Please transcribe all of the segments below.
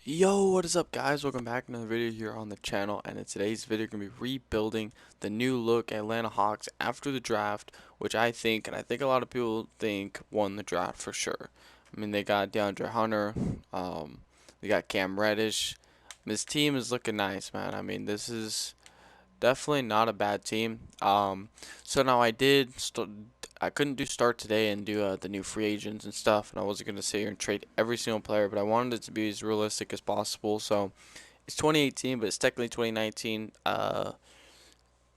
Yo, what is up guys? Welcome back to another video here on the channel, and in today's video we're going to be rebuilding the new look Atlanta Hawks after the draft, which I think, and I think a lot of people think, won the draft for sure. I mean, they got DeAndre Hunter, they got Cam Reddish. This team is looking nice, man. I mean, this is definitely not a bad team. So now I couldn't do start today and do the new free agents and stuff, and I wasn't gonna sit here and trade every single player, but I wanted it to be as realistic as possible. So it's 2018, but it's technically 2019.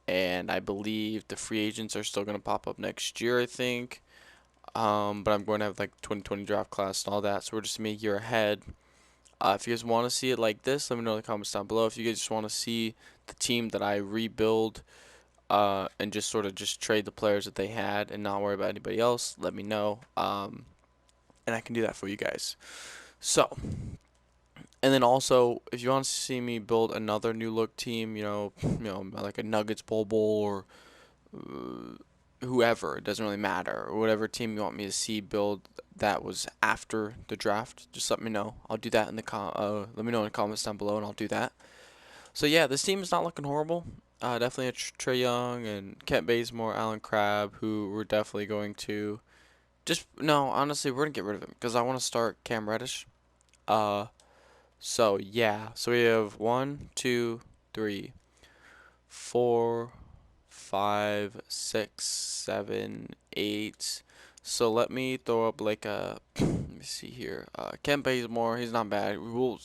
And I believe the free agents are still gonna pop up next year, I think. But I'm going to have like 2020 draft class and all that, so we're just a year ahead. If you guys want to see it like this, let me know in the comments down below. If you guys just want to see the team that I rebuild, and just sort of just trade the players that they had and not worry about anybody else, let me know. And I can do that for you guys. So, and then also, if you want to see me build another new look team, like a Nuggets Bowl or whoever, it doesn't really matter, or whatever team you want me to see build that was after the draft, just let me know. I'll do that in the let me know in the comments down below, and I'll do that. So yeah, this team is not looking horrible. Definitely a Trey Young and Kent Bazemore, Allen Crabbe, who we're definitely going to just no. Honestly, we're gonna get rid of him because I want to start Cam Reddish. Uh, so yeah, so we have 1, 2, 3, 4, 5, 6, 7, 8. So let me throw up like a let me see here. Kent Bazemore, he's not bad.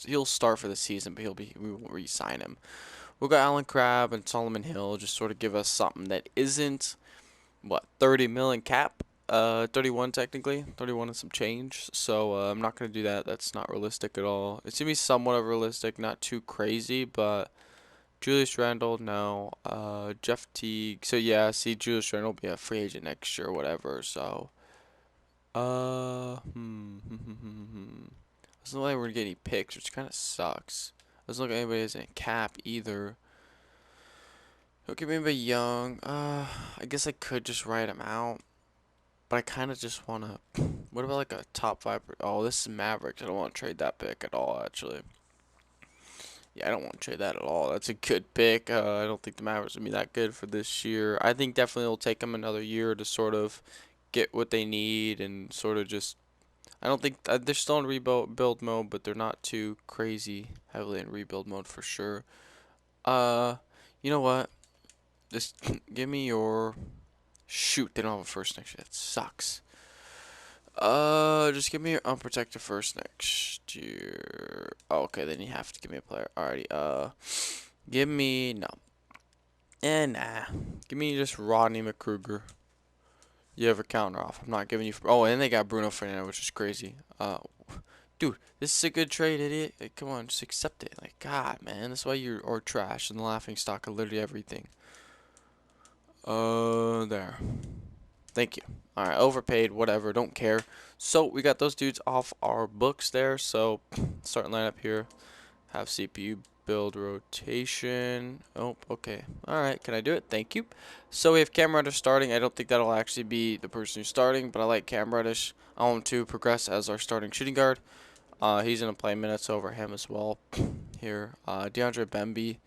He'll start for the season, but we won't re-sign him. We'll go Allen Crabbe and Solomon Hill, just sort of give us something that isn't, what, 30 million cap? 31 technically, 31 and some change. So I'm not gonna do that. That's not realistic at all. It's gonna be somewhat of realistic, not too crazy, but Julius Randle, no. Jeff Teague. So yeah, see, Julius Randle will be a free agent next year, or whatever. So Doesn't look like we're gonna get any picks, which kind of sucks. Doesn't look like anybody has any cap either. Don't give me anybody young. I guess I could just write him out, but I kind of just wanna. What about like a top five? Oh, this is Mavericks. I don't want to trade that pick at all, actually. Yeah, I don't want to trade that at all. That's a good pick. I don't think the Mavericks will be that good for this year. I think definitely it'll take them another year to sort of get what they need and sort of just. I don't think they're still in rebuild mode, but they're not too crazy heavily in rebuild mode for sure. Uh, you know what? Just give me your. Shoot, they don't have a first next year. That sucks. Just give me your unprotected first next year. Oh, okay, then you have to give me a player. Alrighty. Give me no. Nah. Give me just Rodney McCruger. You have a counter off. I'm not giving you. Oh, and they got Bruno Fernando, which is crazy. Dude, this is a good trade, idiot. Like, come on, just accept it. Like, God, man, that's why you're trash and the laughing stock of literally everything. There. Thank you. Alright, overpaid, whatever, don't care. So, we got those dudes off our books there. So, starting lineup here. Have CPU build rotation. Oh, okay. Alright, can I do it? Thank you. So, we have Cam Reddish starting. I don't think that'll actually be the person who's starting, but I like Cam Reddish. I want him to progress as our starting shooting guard. He's going to play minutes over him as well. Here, DeAndre Bemby.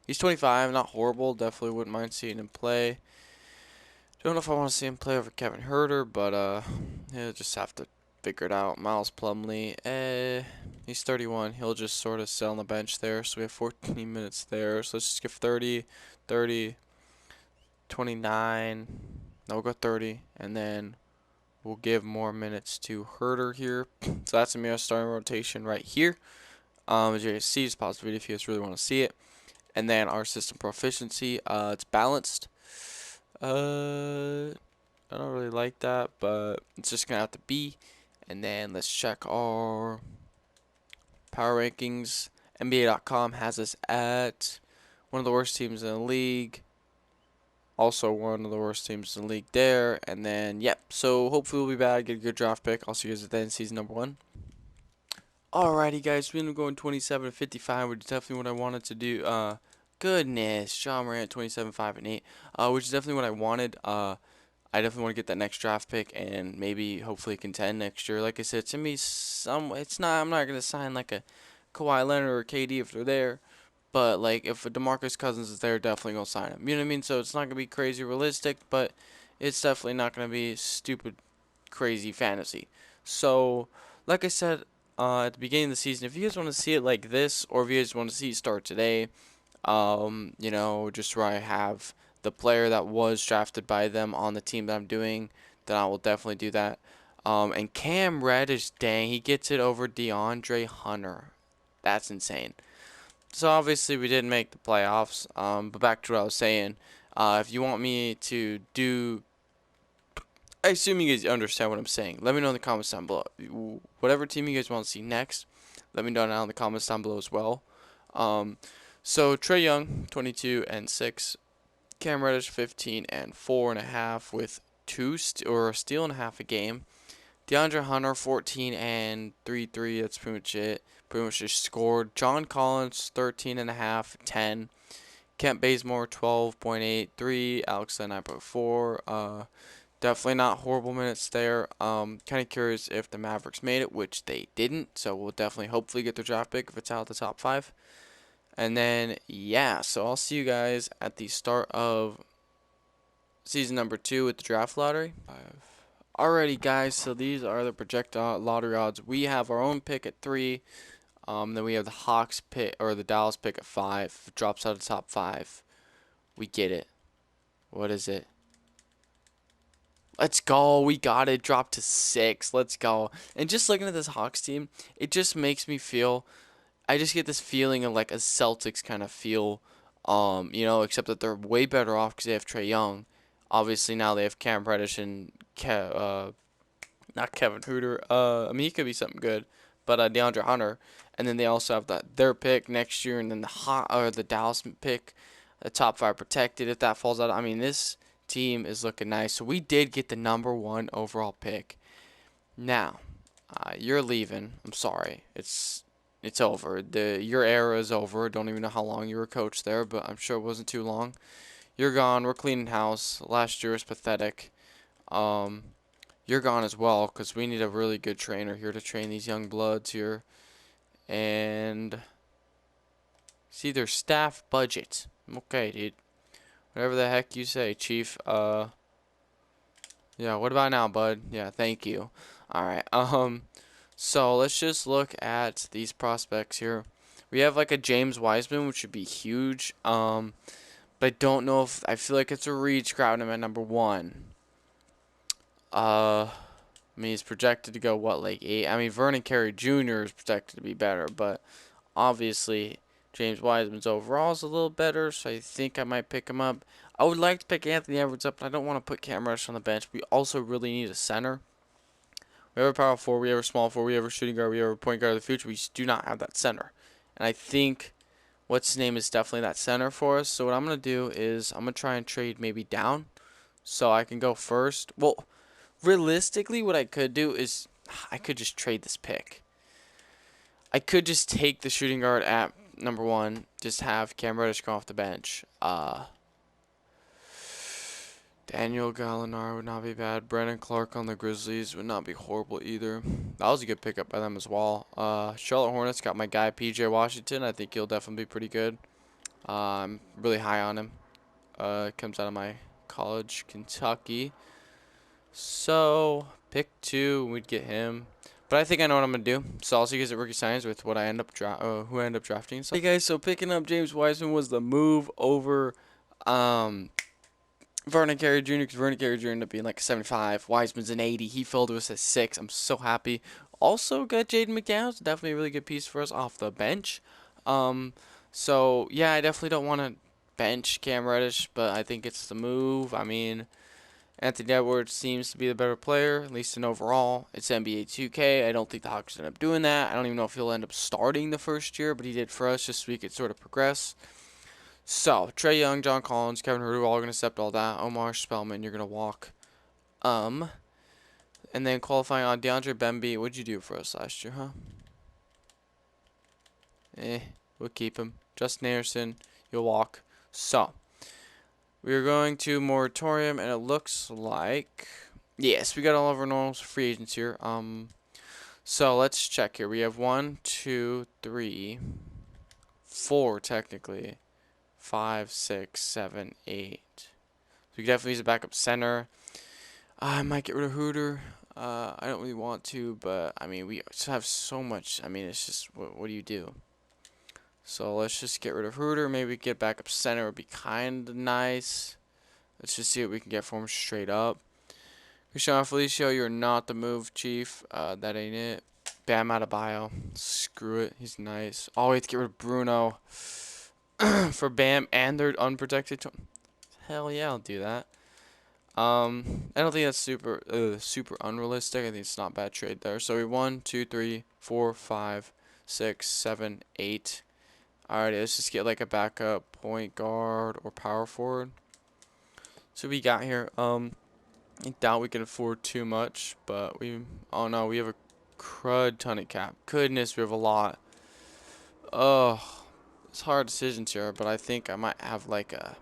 He's 25, not horrible. Definitely wouldn't mind seeing him play. Don't know if I want to see him play over Kevin Herter, but he'll just have to figure it out. Miles Plumlee, he's 31. He'll just sort of sit on the bench there. So we have 14 minutes there. So let's just give 30, 30, 29. No, we'll go 30, and then we'll give more minutes to Herter here. So that's gonna be our starting rotation right here. As you guys see, just pause the video if you guys really want to see it. And then our system proficiency, it's balanced. I don't really like that, but it's just gonna have to be. And then let's check our power rankings. NBA.com has us at one of the worst teams in the league. Also one of the worst teams in the league there. And then, yep. So hopefully we'll be back, get a good draft pick. I'll see you guys at the end of season number 1. Alrighty, guys. We're going 27 to 55, which is definitely what I wanted to do. Goodness, John Morant 27, 5, and 8, which is definitely what I wanted. I definitely want to get that next draft pick and maybe hopefully contend next year. Like I said, to me, it's not. I'm not gonna sign like a Kawhi Leonard or KD if they're there. But like if DeMarcus Cousins is there, definitely gonna sign him. You know what I mean? So it's not gonna be crazy realistic, but it's definitely not gonna be stupid crazy fantasy. So like I said at the beginning of the season, if you guys want to see it like this, or if you guys want to see it start today, you know, just where I have the player that was drafted by them on the team that I'm doing, then I will definitely do that. And Cam Reddish, dang, he gets it over DeAndre Hunter. That's insane. So obviously we didn't make the playoffs. But back to what I was saying. If you want me to do, I assume you guys understand what I'm saying. Let me know in the comments down below. Whatever team you guys want to see next, let me know down in the comments down below as well. So Trae Young, 22 and 6. Cam Reddish, 15 and 4.5 with a steal and a half a game. DeAndre Hunter, 14 and 3. That's pretty much it. Pretty much just scored. John Collins, 13.5, 10. Kent Bazemore, 12.8, 3. Alex Len, 9.4. Definitely not horrible minutes there. Kind of curious if the Mavericks made it, which they didn't. So we'll definitely, hopefully, get their draft pick if it's out of the top 5. And then, yeah, so I'll see you guys at the start of season number 2 with the draft lottery. Alrighty, guys, so these are the projected lottery odds. We have our own pick at 3. Then we have the Hawks pick, or the Dallas pick at 5. If it drops out of the top 5, we get it. What is it? Let's go. We got it. Dropped to 6. Let's go. And just looking at this Hawks team, it just makes me feel, I just get this feeling of like a Celtics kind of feel, you know, except that they're way better off because they have Trae Young. Obviously now they have Cam Reddish and not Kevin Huerter. I mean he could be something good, but DeAndre Hunter, and then they also have their pick next year, and then the Dallas pick, the top 5 protected if that falls out. I mean this team is looking nice. So we did get the number 1 overall pick. Now, you're leaving. I'm sorry. It's over. Your era is over. Don't even know how long you were coached there, but I'm sure it wasn't too long. You're gone. We're cleaning house. Last year was pathetic. You're gone as well because we need a really good trainer here to train these young bloods here. And see their staff budget. Okay, dude. Whatever the heck you say, Chief. Yeah, what about now, bud? Yeah, thank you. Alright, so let's just look at these prospects here. We have like a James Wiseman, which would be huge. But I don't know if, I feel like it's a reach grabbing him at number 1. I mean, he's projected to go, what, like 8? I mean, Vernon Carey Jr. is projected to be better, but obviously James Wiseman's overall is a little better, so I think I might pick him up. I would like to pick Anthony Edwards up, but I don't want to put Cam Reddish on the bench. We also really need a center. We have a power forward, we have a small forward, we have a shooting guard, we have a point guard of the future. We just do not have that center. And I think what's his name is definitely that center for us. So what I'm going to do is I'm going to try and trade maybe down so I can go first. Well, realistically, what I could do is I could just trade this pick. I could just take the shooting guard at number 1, just have Cam Reddish come off the bench. Daniel Gallinari would not be bad. Brandon Clark on the Grizzlies would not be horrible either. That was a good pickup by them as well. Charlotte Hornets got my guy PJ Washington. I think he'll definitely be pretty good. I'm really high on him. Comes out of my college, Kentucky. So pick 2, we'd get him. But I think I know what I'm gonna do. So I'll see you guys at Rookie Signs with what I end up who I end up drafting. So, hey guys, so picking up James Wiseman was the move over Vernon Carey Jr. because Vernon Carey Jr. ended up being like a 75. Wiseman's an 80. He filled us at 6. I'm so happy. Also got Jaden McDaniels, definitely a really good piece for us off the bench. So yeah, I definitely don't want to bench Cam Reddish, but I think it's the move. I mean, Anthony Edwards seems to be the better player, at least in overall. It's NBA 2K. I don't think the Hawks end up doing that. I don't even know if he'll end up starting the first year, but he did for us just so we could sort of progress. So, Trae Young, John Collins, Kevin Huerter, all going to accept all that. Omar Spellman, you're going to walk. And then qualifying on DeAndre Bemby. What'd you do for us last year, huh? We'll keep him. Justin Anderson, you'll walk. So, we're going to moratorium, and it looks like, yes, we got all of our normal free agents here. So let's check here. We have 1, 2, 3, 4 technically. 5, 6, 7, 8. So we can definitely use a backup center. I might get rid of Hooter. I don't really want to, but I mean, we just have so much. I mean, it's just, what do you do? So let's just get rid of Hooter. Maybe get backup center would be kind of nice. Let's just see what we can get for him straight up. Cristiano Felicio, you're not the move, Chief. That ain't it. Bam Adebayo. Screw it. He's nice. Oh, we have to get rid of Bruno for Bam and their unprotected. Hell yeah, I'll do that. I don't think that's super unrealistic. I think it's not a bad trade there. So we 1, 2, 3, 4, 5, 6, 7, 8. Alrighty, let's just get like a backup point guard or power forward. So we got here. I doubt we can afford too much, but oh no, we have a crud ton of cap. Goodness, we have a lot. Oh, it's hard decisions here, but I think I might have like a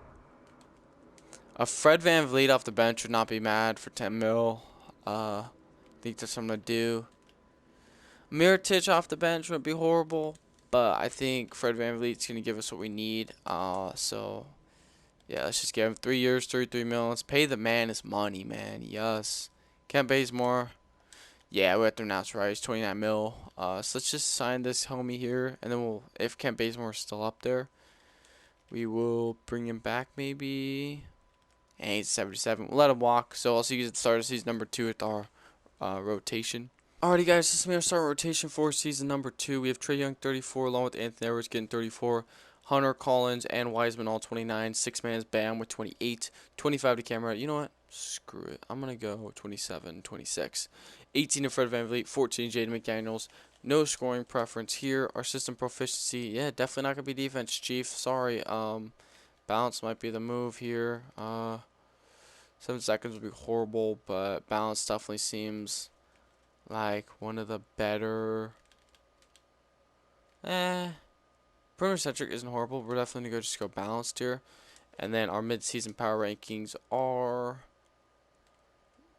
Fred VanVleet off the bench would not be mad for 10 mil. I think that's what I'm gonna do. Mirotic off the bench wouldn't be horrible, but I think Fred VanVleet's gonna give us what we need. So yeah, let's just give him 3 years, 33 mil. Let's pay the man his money, man. Yes. Kent Bazemore. Yeah, we have to announce right. He's 29 mil. So let's just sign this homie here, and then if Kent Bazemore is still up there, we will bring him back maybe. And he's 77. We'll let him walk. So I'll see you at the start of season number 2 with our rotation. Alrighty, guys, this is our start rotation for season number 2. We have Trae Young 34, along with Anthony Edwards getting 34. Hunter, Collins, and Wiseman all 29. 6-man's Bam with 28. 25 to Camera. You know what? Screw it. I'm going to go 27, 26. 18 to Fred VanVleet. 14 to Jaden McDaniels. No scoring preference here. Our system proficiency. Yeah, definitely not going to be defense, Chief. Sorry. Balance might be the move here. 7 seconds would be horrible, but balance definitely seems like one of the better. Perimeter centric isn't horrible. We're definitely gonna just go balanced here. And then our mid-season power rankings are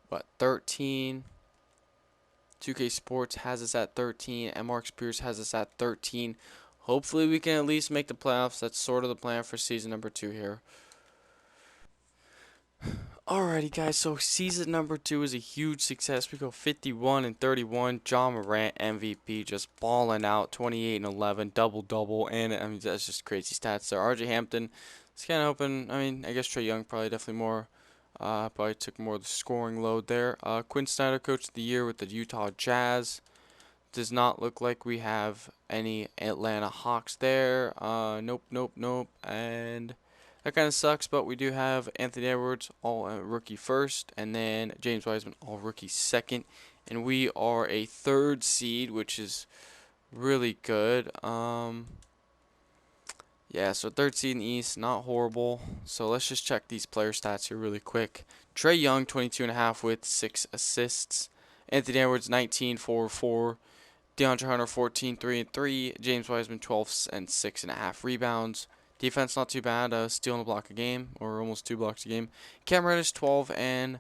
what, 13. 2K Sports has us at 13. MR Spears has us at 13. Hopefully we can at least make the playoffs. That's sort of the plan for season number 2 here. Alrighty, guys, so season number 2 is a huge success. We go 51 and 31. John Morant MVP, just balling out, 28 and 11, double-double, and I mean that's just crazy stats there. RJ Hampton, it's kind of hoping. I mean, I guess Trae Young probably definitely more, probably took more of the scoring load there. Quinn Snyder, Coach of the Year with the Utah Jazz. Does not look like we have any Atlanta Hawks there. Nope, nope, nope, and that kind of sucks, but we do have Anthony Edwards, all rookie first, and then James Wiseman, all rookie second. And we are a 3rd seed, which is really good. Yeah, so 3rd seed in the East, not horrible. So let's just check these player stats here really quick. Trae Young, 22.5 with 6 assists. Anthony Edwards, 19, 4, 4. DeAndre Hunter, 14, 3, and 3. James Wiseman, 12 and 6.5 rebounds. Defense not too bad, stealing a block a game, or almost 2 blocks a game. Cam Reddish 12 and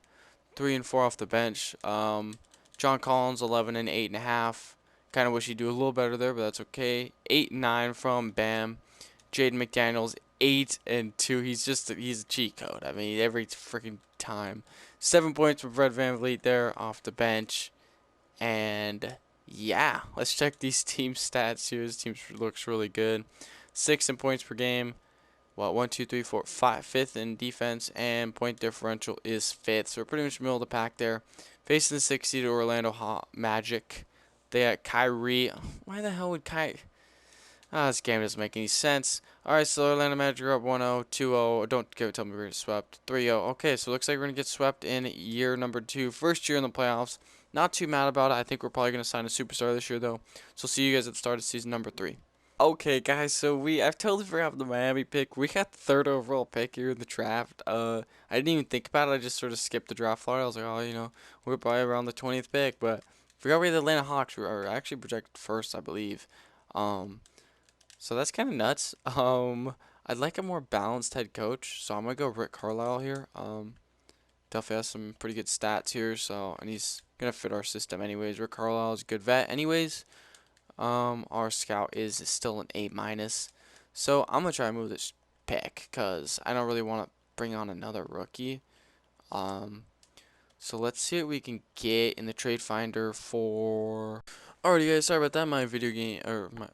3 and 4 off the bench. John Collins 11 and 8.5. Kind of wish he'd do a little better there, but that's okay. 8 and 9 from Bam. Jaden McDaniels 8 and 2. He's a cheat code. I mean, every freaking time. 7 points from Fred VanVleet there off the bench, and yeah, let's check these team stats here. This team looks really good. 6 in points per game. What, 1, 2, 3, 4, 5, 5th in defense, and point differential is 5th. So we're pretty much middle of the pack there. Facing the 6 seed Orlando Magic. They got Kyrie. Why the hell would this game doesn't make any sense. Alright, so Orlando Magic are up 1-0, 2-0. Don't tell me we're going to get swept. 3-0. Okay, so it looks like we're going to get swept in year number 2. First year in the playoffs. Not too mad about it. I think we're probably going to sign a superstar this year, though. So see you guys at the start of season number 3. Okay, guys, so I've totally forgot the Miami pick. We got the 3rd overall pick here in the draft. I didn't even think about it. I just sort of skipped the draft lottery. I was like, oh, you know, we're probably around the 20th pick, but forgot we had the Atlanta Hawks. We are actually projected first, I believe. So that's kind of nuts. I'd like a more balanced head coach, so I'm gonna go Rick Carlisle here. Definitely has some pretty good stats here. So, and he's Gonna fit our system anyways. Rick Carlisle is a good vet anyways. Our scout is still an A minus. So I'm gonna try to move this pick because I don't really want to bring on another rookie. So let's see what we can get in the trade finder for. Alrighty guys, sorry about that. My video game or my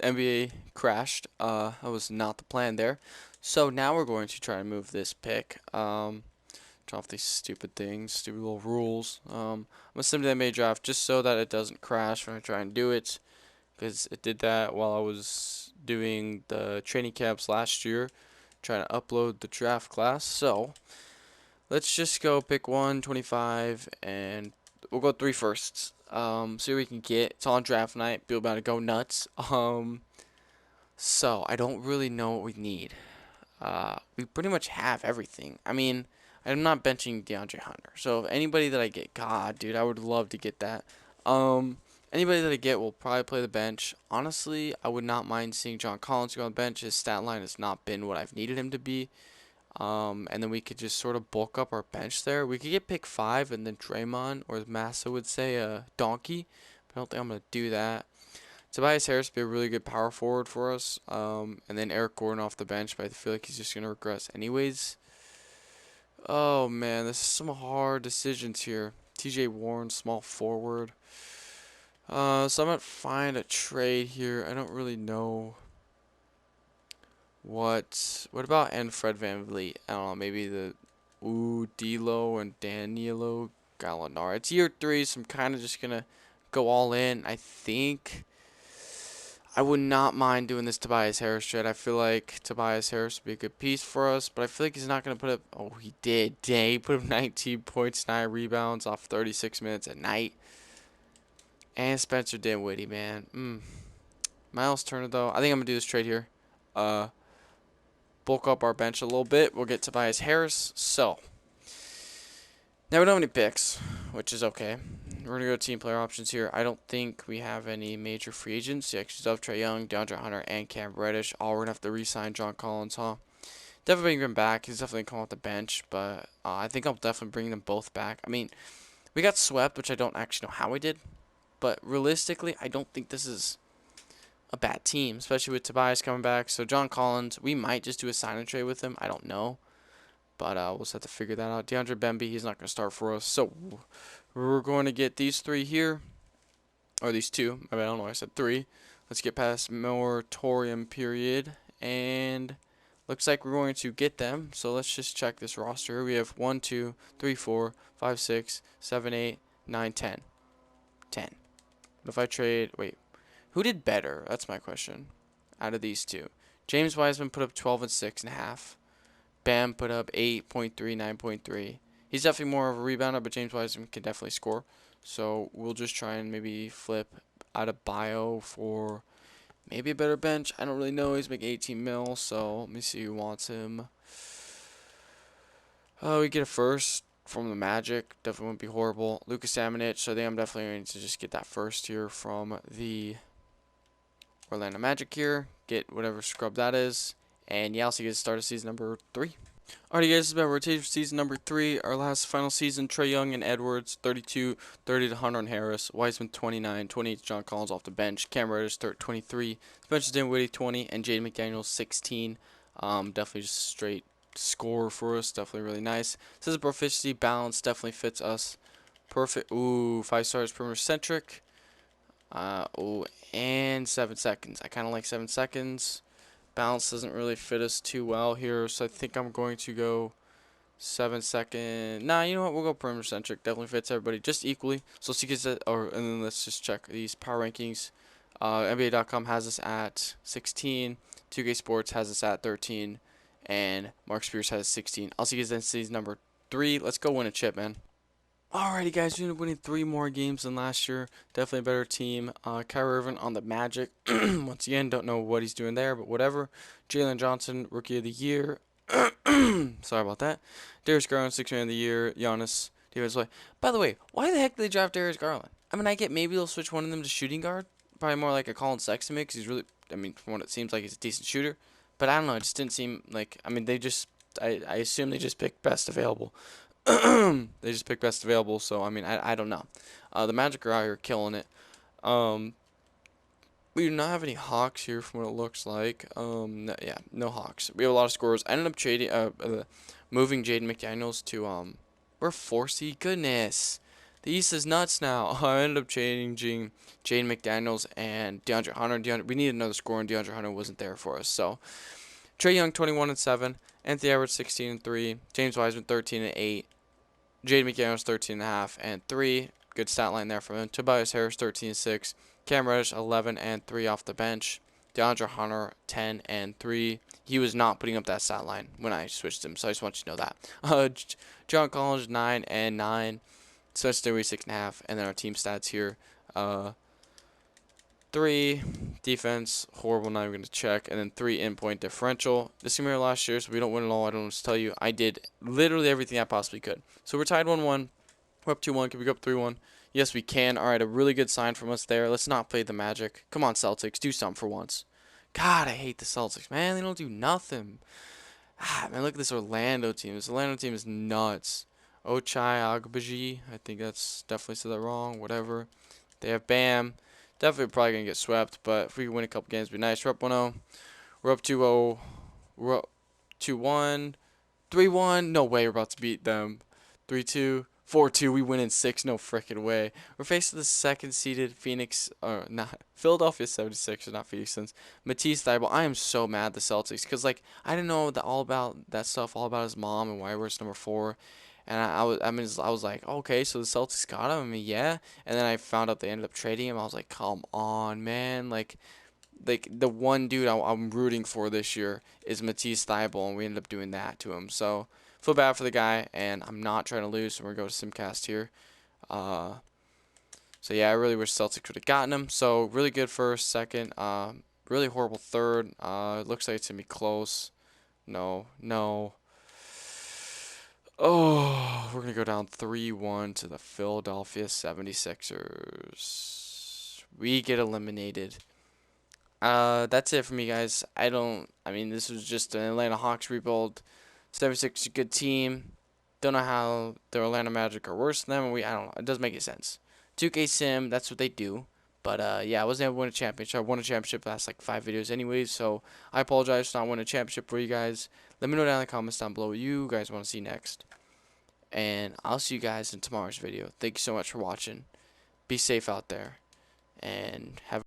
NBA crashed. That was not the plan there. So now we're going to try and move this pick. Turn off these stupid things, stupid little rules. I'm gonna send to the NBA draft just so that it doesn't crash when I try and do it, because it did that while I was doing the training camps last year, trying to upload the draft class. So let's just go pick 125 and we'll go 3 firsts. See what we can get. It's on draft night. People about to go nuts. So I don't really know what we need. We pretty much have everything. I mean, I'm not benching DeAndre Hunter. So if anybody that I get, God, dude, I would love to get that. Anybody that I get will probably play the bench. Honestly, I would not mind seeing John Collins go on the bench. His stat line has not been what I've needed him to be. And then we could just sort of bulk up our bench there. We could get pick 5 and then Draymond, or as Massa would say, a donkey. But I don't think I'm going to do that. Tobias Harris would be a really good power forward for us. And then Eric Gordon off the bench, but I feel like he's just going to regress anyways. Oh, man, this is some hard decisions here. TJ Warren, small forward. So I'm going to find a trade here. I don't really know what about and Fred VanVleet? I don't know, maybe the D'Lo and Danilo Gallinari. It's year 3, so I'm kind of just going to go all in. I think I would not mind doing this Tobias Harris trade. I feel like Tobias Harris would be a good piece for us, but I feel like he's not going to put up... Oh, he did. Dang, he put up 19 points, 9 rebounds off 36 minutes a night. And Spencer Dinwiddie, man. Miles Turner, though. I think I'm going to do this trade here. Bulk up our bench a little bit. We'll get Tobias Harris. So, now we don't have any picks, which is okay. We're going to go team player options here. I don't think we have any major free agents. Yeah, because of Trae Young, DeAndre Hunter, and Cam Reddish. We're going to have to re-sign John Collins, huh? Definitely bring him back. He's definitely coming off the bench, but I think I'll definitely bring them both back. I mean, we got swept, which I don't actually know how we did, but realistically, I don't think this is a bad team, especially with Tobias coming back. So John Collins, we might just do a sign and trade with him. I don't know, but we'll just have to figure that out. DeAndre Bemby, he's not going to start for us. So we're going to get these 3 here, or these 2. I mean, I don't know why I said 3. Let's get past moratorium period, and looks like we're going to get them. So let's just check this roster. We have 1, 2, 3, 4, 5, 6, 7, 8, 9, 10. 10. What if I trade? Wait. Who did better? That's my question. Out of these 2. James Wiseman put up 12 and 6.5. Bam put up 8.3, 9.3. He's definitely more of a rebounder, but James Wiseman can definitely score. So we'll just try and maybe flip out of Bio for maybe a better bench. I don't really know. He's making 18 mil, so let me see who wants him. We get a first from the Magic. Definitely wouldn't be horrible. Lucas Samanich. So I think I'm definitely going to just get that first here from the Orlando Magic here. Get whatever scrub that is. And yeah, I'll see you guys start of season number 3. Alrighty guys, this is about rotation for season number 3. Our last final season, Trae Young and Edwards, 32, 30 to Hunter and Harris. Wiseman, 29, 28 to John Collins off the bench. Cam Reddish, 23. Spencer Dinwiddie, 20. And Jaden McDaniels, 16. Definitely just straight score for us. Definitely really nice. This is proficiency, balance, definitely fits us. Perfect. Ooh, 5 stars, perimeter centric. Oh, and 7 seconds. I kind of like 7 seconds. Balance doesn't really fit us too well here, so I think I'm going to go 7 second. Nah, you know what? We'll go perimeter centric. Definitely fits everybody just equally. So let's get that, and then let's just check these power rankings. NBA.com has us at 16. 2K Sports has us at 13, and Mark Spears has 16. I'll see you guys in season number 3. Let's go win a chip, man. Alrighty guys, we ended up winning 3 more games than last year. Definitely a better team. Kyrie Irving on the Magic. Once again, don't know what he's doing there, but whatever. Jalen Johnson, Rookie of the Year. Sorry about that. Darius Garland, 6th Man of the Year. Giannis, Defensive Player. By the way, why the heck did they draft Darius Garland? I mean, I get maybe they'll switch one of them to shooting guard. Probably more like a Colin Sexton because he's really, I mean, from what it seems like, he's a decent shooter. But I don't know, it just didn't seem like, I mean, they just, I assume they just picked best available. They just picked best available, so I mean, I don't know. The Magic are out here killing it. Um, we do not have any Hawks here from what it looks like. No, yeah, no Hawks. We have a lot of scorers. I ended up trading, moving Jaden McDaniels to we're 4C. Goodness, the East is nuts now. I ended up changing Jaden McDaniels and DeAndre Hunter. We needed another scorer, and DeAndre Hunter wasn't there for us. So Trey Young 21-7, Anthony Edwards 16-3, James Wiseman 13-8, Jaden McDaniels 13.5 and 3. Good stat line there from him. Tobias Harris 13-6. Cam Reddish 11-3 off the bench. DeAndre Hunter 10-3. He was not putting up that stat line when I switched him, so I just want you to know that. John Collins 9-9. Spencer Dinwiddie 6.5. And then our team stats here. 3 defense, horrible, not even going to check, and then 3 in-point differential. This is going to be our last year, so we don't win it all. I don't know what to tell you. I did literally everything I possibly could. So we're tied 1-1. We're up 2-1. Can we go up 3-1? Yes, we can. All right, a really good sign from us there. Let's not play the Magic. Come on, Celtics. Do something for once. God, I hate the Celtics, man. They don't do nothing. Man, look at this Orlando team. This Orlando team is nuts. Ochai Agbaji. I think that's definitely said that wrong. Whatever. They have Bam. Definitely probably going to get swept, but if we can win a couple games, it'd be nice. We're up 1-0. We're up 2-0. We're up 2-1. 3-1. No way we're about to beat them. 3-2. 4-2. We win in 6. No freaking way. We're facing the second-seeded Phoenix, not Philadelphia 76ers, not Phoenix Suns. Matisse Thybulle. I am so mad at the Celtics because, like, I didn't know all about that stuff, all about his mom and why we're number 4. And I was like, okay, so the Celtics got him. I mean, yeah. And then I found out they ended up trading him. I was like, come on, man. Like the one dude I'm rooting for this year is Matisse Thybulle, and we ended up doing that to him. So feel bad for the guy, and I'm not trying to lose. So we're gonna go to Simcast here. So yeah, I really wish Celtics would have gotten him. So really good first, second. Really horrible third. It looks like it's gonna be close. No, no. Oh, we're going to go down 3-1 to the Philadelphia 76ers. We get eliminated. That's it for me, guys. I mean, this was just an Atlanta Hawks rebuild. 76 is a good team. Don't know how the Orlando Magic are worse than them. I don't know. It doesn't make any sense. 2K Sim, that's what they do. But, yeah, I wasn't able to win a championship. I won a championship last, like, 5 videos anyways, so I apologize for not winning a championship for you guys. Let me know down in the comments down below what you guys want to see next. And I'll see you guys in tomorrow's video. Thank you so much for watching. Be safe out there. And have